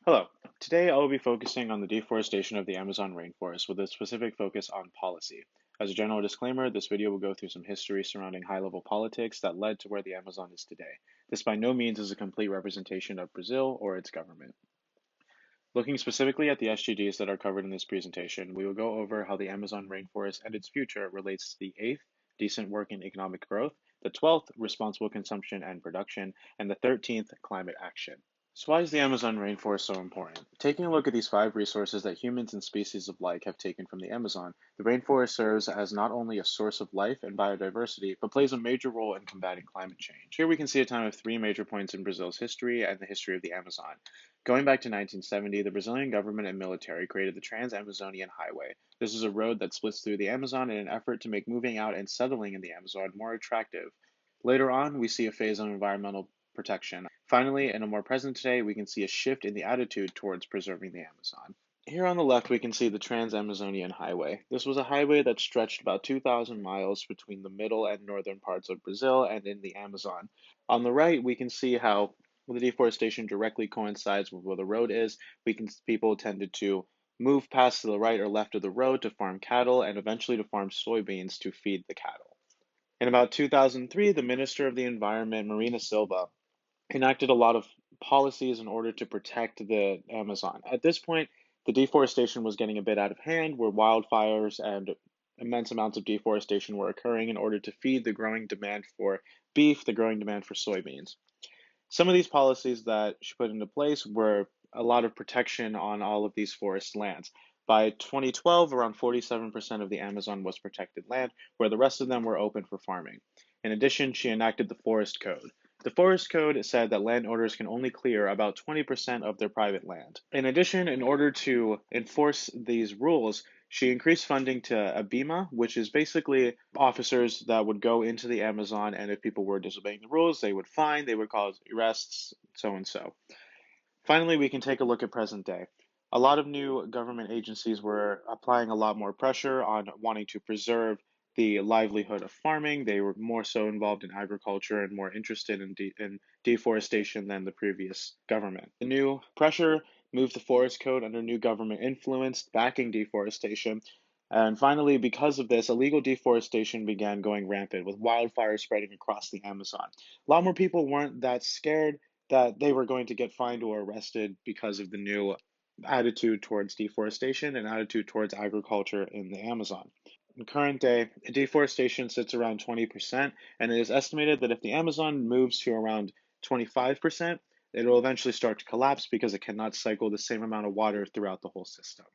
Hello. Today I will be focusing on the deforestation of the Amazon rainforest with a specific focus on policy. As a general disclaimer, this video will go through some history surrounding high-level politics that led to where the Amazon is today. This by no means is a complete representation of Brazil or its government. Looking specifically at the SDGs that are covered in this presentation, we will go over how the Amazon rainforest and its future relates to the 8th, decent work and economic growth, the 12th, responsible consumption and production, and the 13th, climate action. So why is the Amazon rainforest so important? Taking a look at these five resources that humans and species alike have taken from the Amazon, the rainforest serves as not only a source of life and biodiversity, but plays a major role in combating climate change. Here we can see a time of three major points in Brazil's history and the history of the Amazon. Going back to 1970, the Brazilian government and military created the Trans-Amazonian Highway. This is a road that splits through the Amazon in an effort to make moving out and settling in the Amazon more attractive. Later on, we see a phase of environmental protection. Finally, in a more present day, we can see a shift in the attitude towards preserving the Amazon. Here on the left, we can see the Trans-Amazonian Highway. This was a highway that stretched about 2,000 miles between the middle and northern parts of Brazil and in the Amazon. On the right, we can see how the deforestation directly coincides with where the road is. People tended to move past to the right or left of the road to farm cattle and eventually to farm soybeans to feed the cattle. In about 2003, the Minister of the Environment, Marina Silva, enacted a lot of policies in order to protect the Amazon. At this point, the deforestation was getting a bit out of hand, where wildfires and immense amounts of deforestation were occurring in order to feed the growing demand for beef, the growing demand for soybeans. Some of these policies that she put into place were a lot of protection on all of these forest lands. By 2012, around 47% of the Amazon was protected land, where the rest of them were open for farming. In addition, she enacted the Forest Code. The Forest Code said that landowners can only clear about 20% of their private land. In addition, in order to enforce these rules, she increased funding to ABIMA, which is basically officers that would go into the Amazon, and if people were disobeying the rules, they would fine, they would cause arrests, so and so. Finally, we can take a look at present day. A lot of new government agencies were applying a lot more pressure on wanting to preserve the livelihood of farming. They were more so involved in agriculture and more interested in deforestation than the previous government. The new pressure moved the Forest Code under new government influence, backing deforestation. And finally, because of this, illegal deforestation began going rampant, with wildfires spreading across the Amazon. A lot more people weren't that scared that they were going to get fined or arrested because of the new attitude towards deforestation and attitude towards agriculture in the Amazon. In current day, deforestation sits around 20%, and it is estimated that if the Amazon moves to around 25%, it will eventually start to collapse because it cannot cycle the same amount of water throughout the whole system.